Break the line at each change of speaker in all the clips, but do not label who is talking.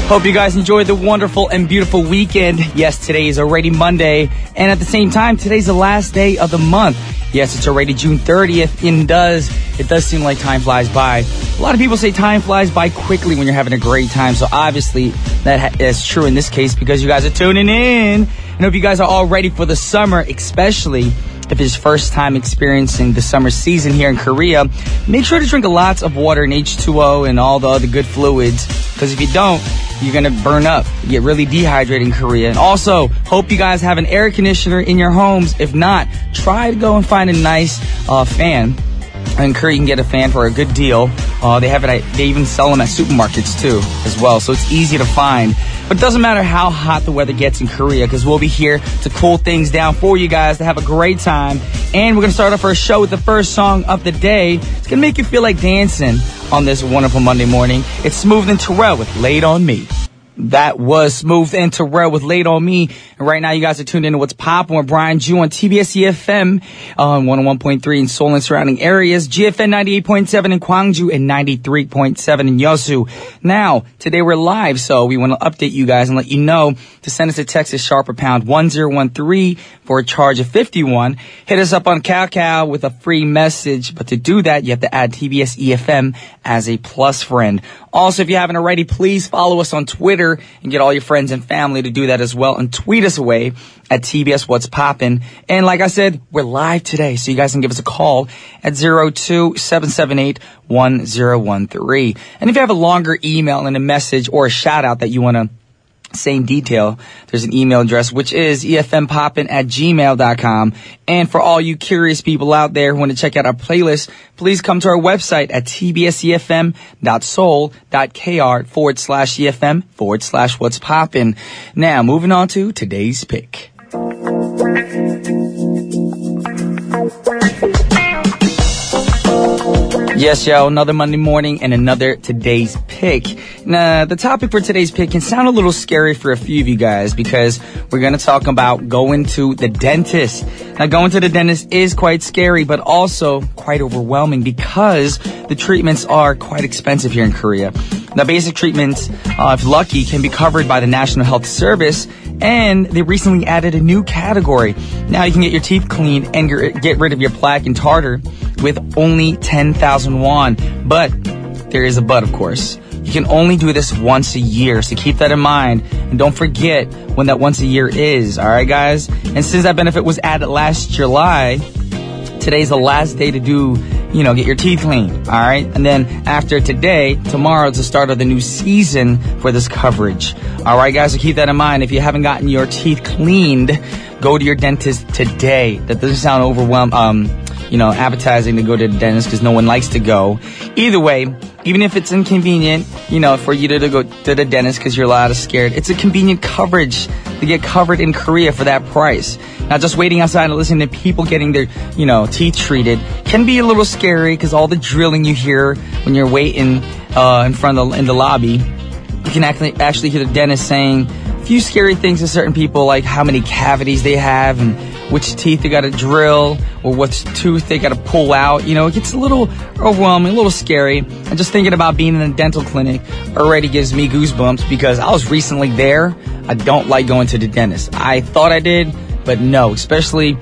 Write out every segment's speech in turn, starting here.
Hope you guys enjoyed the wonderful and beautiful weekend. Yes, today is already Monday, and at the same time, today's the last day of the month. Yes, it's already June 30th, and it does seem like time flies by. A lot of people say time flies by quickly when you're having a great time, so obviously that is true in this case because you guys are tuning in. And hope you guys are all ready for the summer, especially if it's first time experiencing the summer season here in Korea. Make sure to drink lots of water and H2O and all the other good fluids, because if you don't, you're going to burn up. You get really dehydrated in Korea. And also, hope you guys have an air conditioner in your homes. If not, try to go and find a nice fan. In Korea, you can get a fan for a good deal. They even sell them at supermarkets too, as well. So it's easy to find. But it doesn't matter how hot the weather gets in Korea, because we'll be here to cool things down for you guys to have a great time. And we're going to start off our show with the first song of the day. It's going to make you feel like dancing on this wonderful Monday morning. It's Smooth and Terrell with Laid on Me. That was Smooth and Terrell with Laid on Me. And right now you guys are tuned into What's Poppin' with Brian Jew on TBS efm on 101.3 in Seoul and surrounding areas, GFN 98.7 in Gwangju, and 93.7 in Yeosu. Now, today we're live, so we want to update you guys and let you know to send us a text at sharp or pound 1013 for a charge of 51. Hit us up on Kakao with a free message, but to do that, you have to add TBS EFM as a plus friend. Also, if you haven't already, please follow us on Twitter and get all your friends and family to do that as well, and tweet us away at TBS What's Poppin'. And like I said, we're live today, so you guys can give us a call at 02-778-1013. And if you have a longer email and a message or a shout out that you want to say in detail, there's an email address, which is efmpoppin@gmail.com. And for all you curious people out there who want to check out our playlist, please come to our website at tbsefm.soul.kr/efm/what's poppin'. Now, moving on to today's pick. Yes, yo, another Monday morning and another today's pick. Now, the topic for today's pick can sound a little scary for a few of you guys because we're going to talk about going to the dentist. Now, going to the dentist is quite scary, but also quite overwhelming because the treatments are quite expensive here in Korea. Now, basic treatments, if lucky, can be covered by the National Health Service, and they recently added a new category. Now you can get your teeth cleaned and get rid of your plaque and tartar with only 10,000 won. But there is a but, of course. You can only do this once a year, so keep that in mind. And don't forget when that once a year is, all right, guys? And since that benefit was added last July, today's the last day to do, get your teeth cleaned, all right? And then after today, tomorrow is the start of the new season for this coverage. All right, guys, so keep that in mind. If you haven't gotten your teeth cleaned, go to your dentist today. That doesn't sound appetizing to go to the dentist because no one likes to go. Either way, even if it's inconvenient, for you to go to the dentist because you're a lot scared, it's a convenient coverage to get covered in Korea for that price. Now, just waiting outside and listening to people getting their, teeth treated can be a little scary because all the drilling you hear when you're waiting in the lobby. You can actually hear the dentist saying a few scary things to certain people, like how many cavities they have and which teeth they got to drill or which tooth they got to pull out. It gets a little overwhelming, a little scary. And just thinking about being in a dental clinic already gives me goosebumps because I was recently there. I don't like going to the dentist. I thought I did, but no, especially,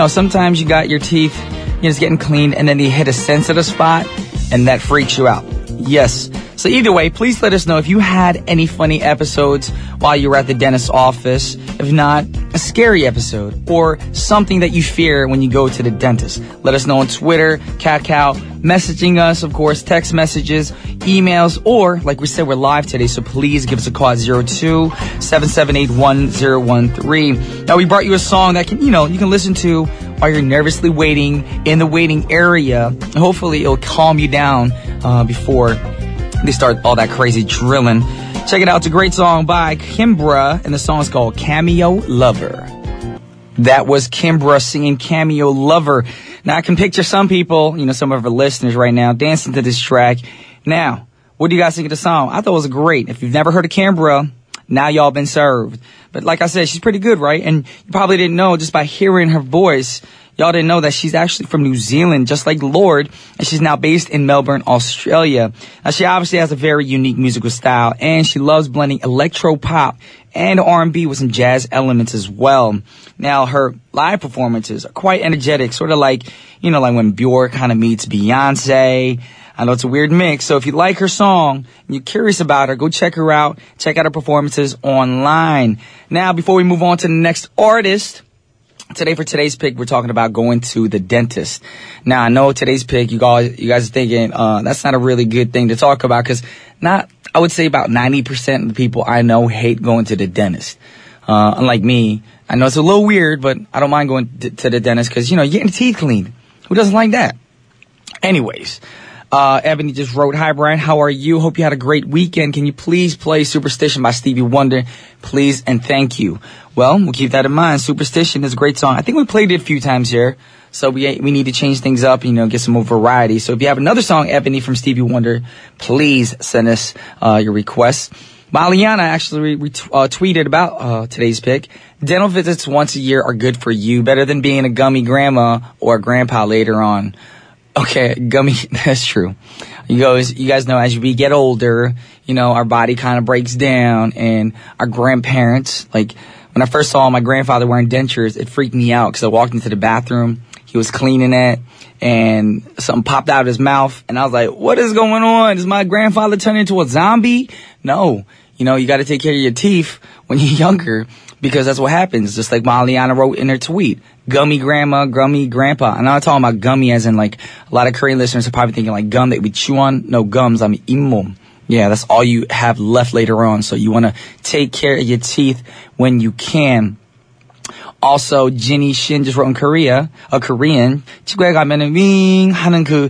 sometimes you got your teeth, just getting cleaned and then you hit a sensitive spot and that freaks you out. Yes. So either way, please let us know if you had any funny episodes while you were at the dentist's office. If not, a scary episode or something that you fear when you go to the dentist. Let us know on Twitter, Kakao, messaging us, of course, text messages, emails, or like we said, we're live today, so please give us a call at 02-778-1013. Now, we brought you a song that can, you can listen to while you're nervously waiting in the waiting area. And hopefully, it'll calm you down before they start all that crazy drilling. Check it out. It's a great song by Kimbra, and the song is called Cameo Lover. That was Kimbra singing Cameo Lover. Now, I can picture some people, some of our listeners right now, dancing to this track. Now, what do you guys think of the song? I thought it was great. If you've never heard of Kimbra, now y'all been served. But like I said, she's pretty good, right? And you probably didn't know just by hearing her voice, Y'all didn't know that she's actually from New Zealand, just like Lorde, and she's now based in Melbourne, Australia. Now, she obviously has a very unique musical style, and she loves blending electro-pop and R&B with some jazz elements as well. Now, her live performances are quite energetic, sort of like, you know, like when Bjork kind of meets Beyonce. I know it's a weird mix, so if you like her song and you're curious about her, go check her out. Check out her performances online. Now, before we move on to the next artist, today for today's pick, we're talking about going to the dentist. Now, I know today's pick, you guys are thinking, that's not a really good thing to talk about, because I would say about 90% of the people I know hate going to the dentist. Unlike me, I know it's a little weird, but I don't mind going to the dentist because, you know, you're getting teeth cleaned. Who doesn't like that? Anyways, Ebony just wrote, "Hi, Brian. How are you? Hope you had a great weekend. Can you please play Superstition by Stevie Wonder? Please and thank you." Well, we'll keep that in mind. Superstition is a great song. I think we played it a few times here, so we need to change things up, you know, get some more variety. So if you have another song, Ebony, from Stevie Wonder, please send us your requests. Maliana actually tweeted about today's pick. "Dental visits once a year are good for you, better than being a gummy grandma or a grandpa later on." Okay, gummy, that's true. You guys know as we get older, you know, our body kind of breaks down, and our grandparents, like, when I first saw my grandfather wearing dentures, it freaked me out because I walked into the bathroom, he was cleaning it, and something popped out of his mouth, and I was like, what is going on? Is my grandfather turning into a zombie? No. You know, you got to take care of your teeth when you're younger, because that's what happens. Just like Maliana wrote in her tweet, gummy grandma, gummy grandpa. And I'm not talking about gummy as in, like, a lot of Korean listeners are probably thinking like gum that we chew on. No, gums, I mean imum. Yeah, that's all you have left later on. So you want to take care of your teeth when you can. Also, Jinny Shin just wrote in Korean. 치과에 가면은 윙 하는 그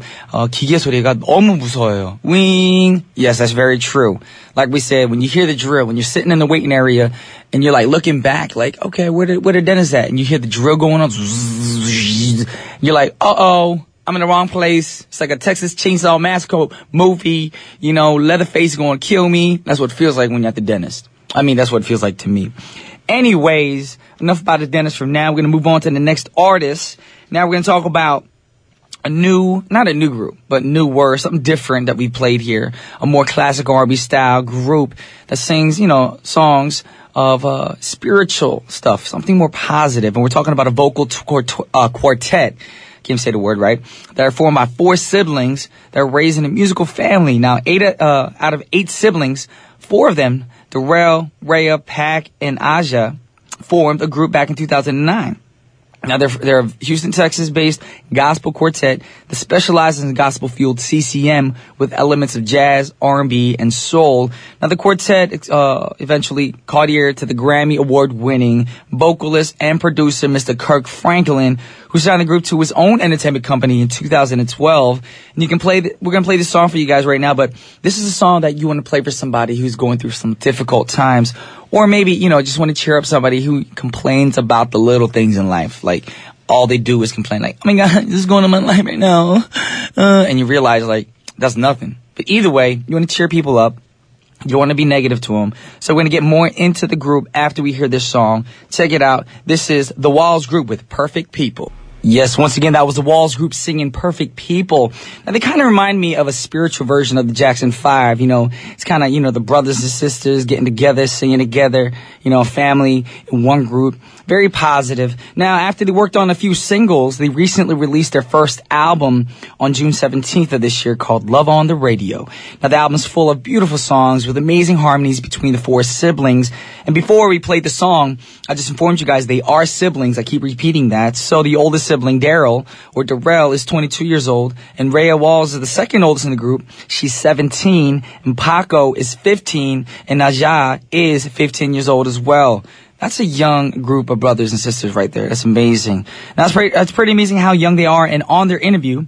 기계 소리가 너무 무서워요. 윙. Yes, that's very true. Like we said, when you hear the drill, when you're sitting in the waiting area and you're like looking back, like, okay, where the dentist at? And you hear the drill going on. You're like, uh-oh, I'm in the wrong place. It's like a Texas Chainsaw Massacre movie. You know, Leatherface going to kill me. That's what it feels like when you're at the dentist. I mean, that's what it feels like to me. Anyways, enough about the dentist for now. We're going to move on to the next artist. Now we're going to talk about not a new group, but newer, something different that we played here. A more classic R&B style group that sings, you know, songs of spiritual stuff, something more positive. And we're talking about a vocal quartet. Can't say the word right. That are formed by 4 siblings that are raised in a musical family. Now, out of 8 siblings, 4 of them, Darrell, Rhea, Pac, and Aja, formed a group back in 2009. Now, they're a Houston, Texas-based gospel quartet that specializes in gospel-fueled CCM with elements of jazz, R&B, and soul. Now, the quartet eventually caught ear to the Grammy Award-winning vocalist and producer, Mr. Kirk Franklin, who signed the group to his own entertainment company in 2012. And you can we're going to play this song for you guys right now, but this is a song that you want to play for somebody who's going through some difficult times. Or maybe, you know, just want to cheer up somebody who complains about the little things in life. Like, all they do is complain, like, oh my God, this is going on in my life right now. And you realize, like, that's nothing. But either way, you want to cheer people up. You want to be negative to them. So we're going to get more into the group after we hear this song. Check it out. This is The Walls Group with Perfect People. Yes, once again, that was the Walls Group singing Perfect People. Now, they kind of remind me of a spiritual version of the Jackson 5. You know, it's kind of, you know, the brothers and sisters getting together, singing together, you know, a family in one group. Very positive. Now, after they worked on a few singles, they recently released their first album on June 17th of this year called Love on the Radio. Now, the album's full of beautiful songs with amazing harmonies between the 4 siblings. And before we played the song, I just informed you guys they are siblings. I keep repeating that. So the oldest sibling, Darrell, or Darrell, is 22 years old, and Rhea Walls is the second oldest in the group. She's 17, and Paco is 15, and Aja is 15 years old as well. That's a young group of brothers and sisters right there. That's amazing. Now, that's pretty amazing how young they are. And on their interview,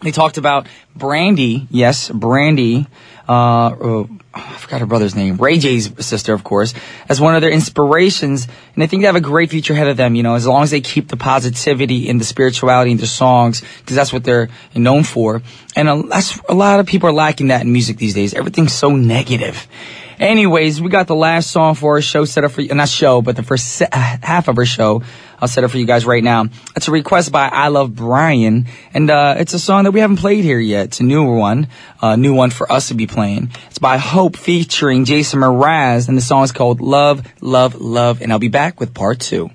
they talked about Brandy. Yes, Brandy. I forgot her brother's name. Ray J's sister, of course, as one of their inspirations. And I think they have a great future ahead of them, you know, as long as they keep the positivity and the spirituality in their songs, because that's what they're known for. And a lot of people are lacking that in music these days. Everything's so negative. Anyways, we got the last song for our show set up for you. Not show, but the first half of our show I'll set it for you guys right now. It's a request by I Love Brian, and it's a song that we haven't played here yet. It's a newer one, new one for us to be playing. It's by Hope featuring Jason Mraz, and the song is called Love, Love, Love, and I'll be back with part 2.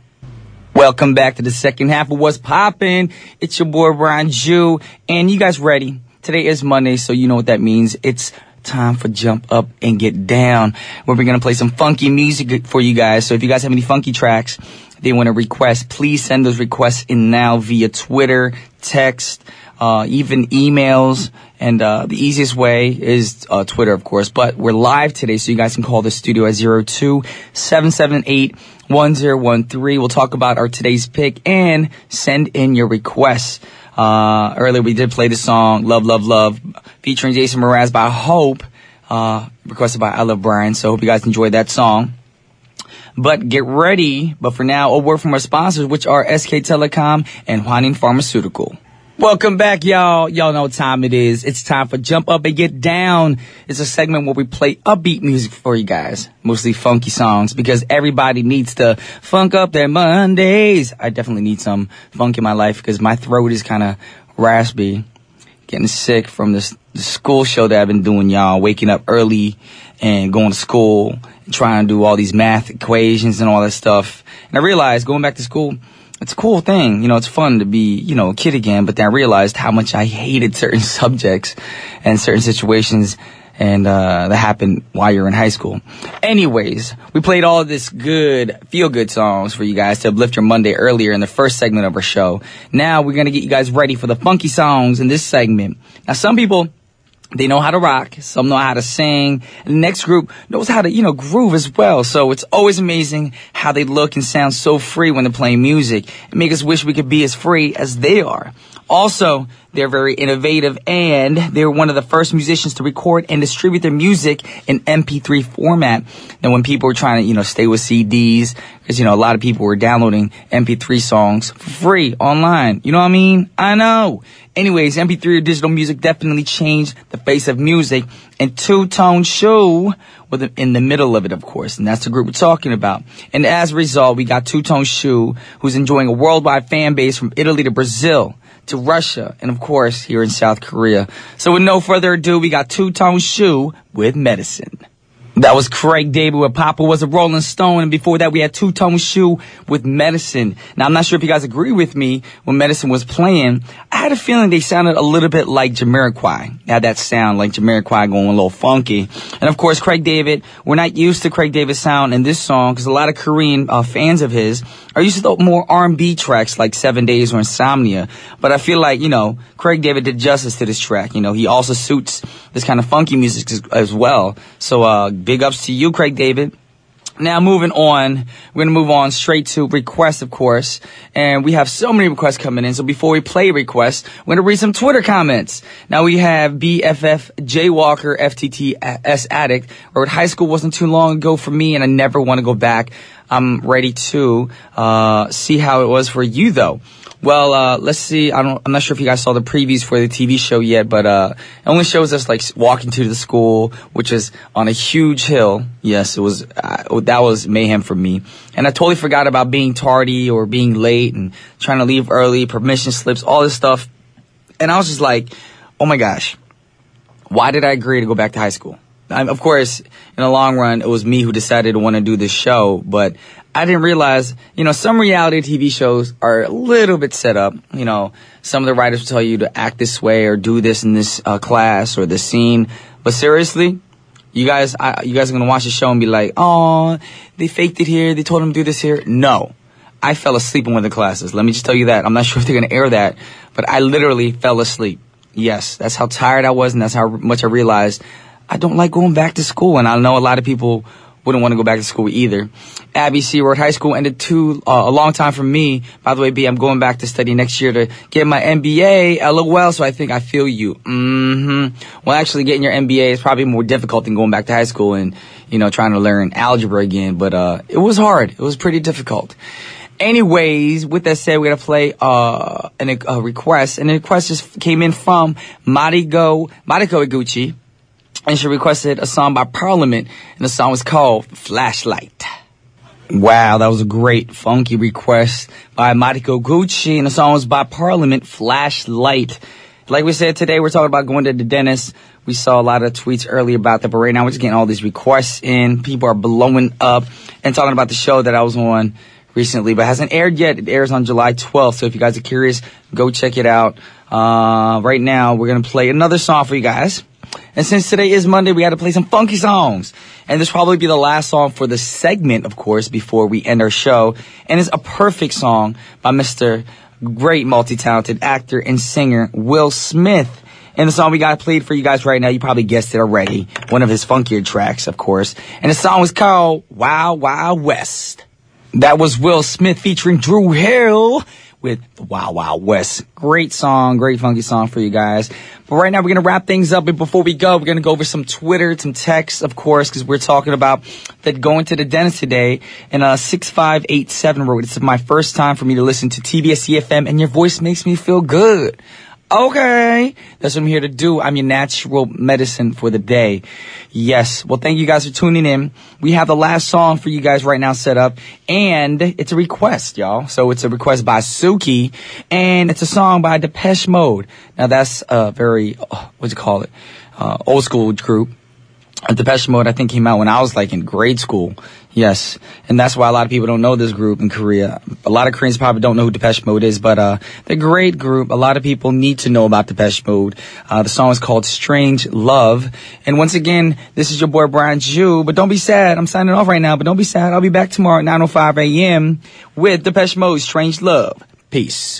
Welcome back to the second half of What's Poppin'. It's your boy Brian Jew, and you guys ready? Today is Monday, so you know what that means. It's time for Jump Up and Get Down, where we're going to play some funky music for you guys. So if you guys have any funky tracks they want to request, please send those requests in now via Twitter, text, even emails. And the easiest way is Twitter, of course. But we're live today, so you guys can call the studio at 02-778-1013. We'll talk about our today's pick and send in your requests. Earlier we did play the song Love, Love, Love featuring Jason Mraz by Hope, requested by I Love Brian. So hope you guys enjoyed that song. But get ready. But for now, a word from our sponsors, which are SK Telecom and Hwanin Pharmaceutical. Welcome back, y'all. Y'all know what time it is. It's time for Jump Up and Get Down. It's a segment where we play upbeat music for you guys, mostly funky songs, because everybody needs to funk up their Mondays. I definitely need some funk in my life because my throat is kind of raspy. Getting sick from the school show that I've been doing, y'all. Waking up early and going to school and trying to do all these math equations and all that stuff. And I realized going back to school, it's a cool thing. You know, it's fun to be, you know, a kid again. But then I realized how much I hated certain subjects and certain situations. And that happened while you're in high school. Anyways, we played all of this good, feel-good songs for you guys to uplift your Monday earlier in the first segment of our show. Now we're going to get you guys ready for the funky songs in this segment. Now, some people, they know how to rock. Some know how to sing. And the next group knows how to, you know, groove as well. So it's always amazing how they look and sound so free when they're playing music. It makes us wish we could be as free as they are. Also, they're very innovative, and they were one of the first musicians to record and distribute their music in MP3 format. Now, when people were trying to, you know, stay with CDs, because, you know, a lot of people were downloading MP3 songs for free online. You know what I mean? I know. Anyways, MP3 or digital music definitely changed the face of music, and Two Tone Shoe was in the middle of it, of course, and that's the group we're talking about. And as a result, we got Two Tone Shoe, who's enjoying a worldwide fan base from Italy to Brazil to Russia, and of course, here in South Korea. So with no further ado, we got Two Tone Shoe with Medicine. That was Craig David with Papa Was a Rolling Stone, and before that we had Two Tone Shoe with Medicine. Now, I'm not sure if you guys agree with me when Medicine was playing. I had a feeling they sounded a little bit like Jamiroquai. They had that sound like Jamiroquai going a little funky. And of course, Craig David, we're not used to Craig David's sound in this song because a lot of Korean fans of his are used to the more R&B tracks like 7 Days or Insomnia. But I feel like, you know, Craig David did justice to this track. You know, he also suits this kind of funky music as well. So, big ups to you, Craig David. Now, moving on, we're going to move on straight to requests, of course. And we have so many requests coming in. So before we play requests, we're going to read some Twitter comments. Now, we have BFF J Walker FTTS Addict, wrote, high school wasn't too long ago for me, and I never want to go back. I'm ready to see how it was for you, though. Well, let's see. I'm not sure if you guys saw the previews for the TV show yet, but it only shows us like walking to the school, which is on a huge hill. Yes, it was. That was mayhem for me, and I totally forgot about being tardy or being late and trying to leave early, permission slips, all this stuff. And I was just like, oh my gosh, why did I agree to go back to high school? Of course, in the long run, it was me who decided to want to do this show, but I didn't realize, you know, some reality TV shows are a little bit set up. You know, some of the writers will tell you to act this way or do this in this class or this scene. But seriously, you guys are going to watch the show and be like, oh, they faked it here. They told them to do this here. No, I fell asleep in one of the classes. Let me just tell you that. I'm not sure if they're going to air that, but I literally fell asleep. Yes, that's how tired I was, and that's how much I realized I don't like going back to school. And I know a lot of people wouldn't want to go back to school either. Abby C wrote, high school ended a long time for me. By the way, B, I'm going back to study next year to get my MBA. LOL, so I think I feel you. Well, actually, getting your MBA is probably more difficult than going back to high school and, you know, trying to learn algebra again. But it was hard. It was pretty difficult. Anyways, with that said, we're going to play a request. And the request just came in from Mariko Iguchi. And she requested a song by Parliament, and the song was called Flashlight. Wow, that was a great funky request by Mariko Gucci, and the song was by Parliament, Flashlight. Like we said today, we're talking about going to the dentist. We saw a lot of tweets earlier about that, but right now we're just getting all these requests in. People are blowing up and talking about the show that I was on recently, but it hasn't aired yet. It airs on July 12th, so if you guys are curious, go check it out. Right now, we're going to play another song for you guys. And since today is Monday, we got to play some funky songs. And this will probably be the last song for the segment, of course, before we end our show. And it's a perfect song by Mr. Great multi-talented actor and singer Will Smith. And the song we got played for you guys right now, you probably guessed it already. One of his funkier tracks, of course. And the song was called Wild Wild West. That was Will Smith featuring Drew Hill with the Wild Wild West. Great song, great funky song for you guys. But right now we're going to wrap things up. And before we go, we're going to go over some Twitter, some texts, of course, because we're talking about that going to the dentist today. And 6587 wrote, "It's my first time for me to listen to TBS efm, and your voice makes me feel good." Okay, that's what I'm here to do. I'm your natural medicine for the day. Yes, well, thank you guys for tuning in. We have the last song for you guys right now set up, and it's a request, y'all. So it's a request by Suki, and it's a song by Depeche Mode. Now that's a very, old school group. Depeche Mode, I think, came out when I was like in grade school. Yes. And that's why a lot of people don't know this group in Korea. A lot of Koreans probably don't know who Depeche Mode is, but they're a great group. A lot of people need to know about Depeche Mode. The song is called Strange Love. And once again, this is your boy Brian Ju. But don't be sad. I'm signing off right now, but don't be sad. I'll be back tomorrow at 9:05 a.m. with Depeche Mode, Strange Love. Peace.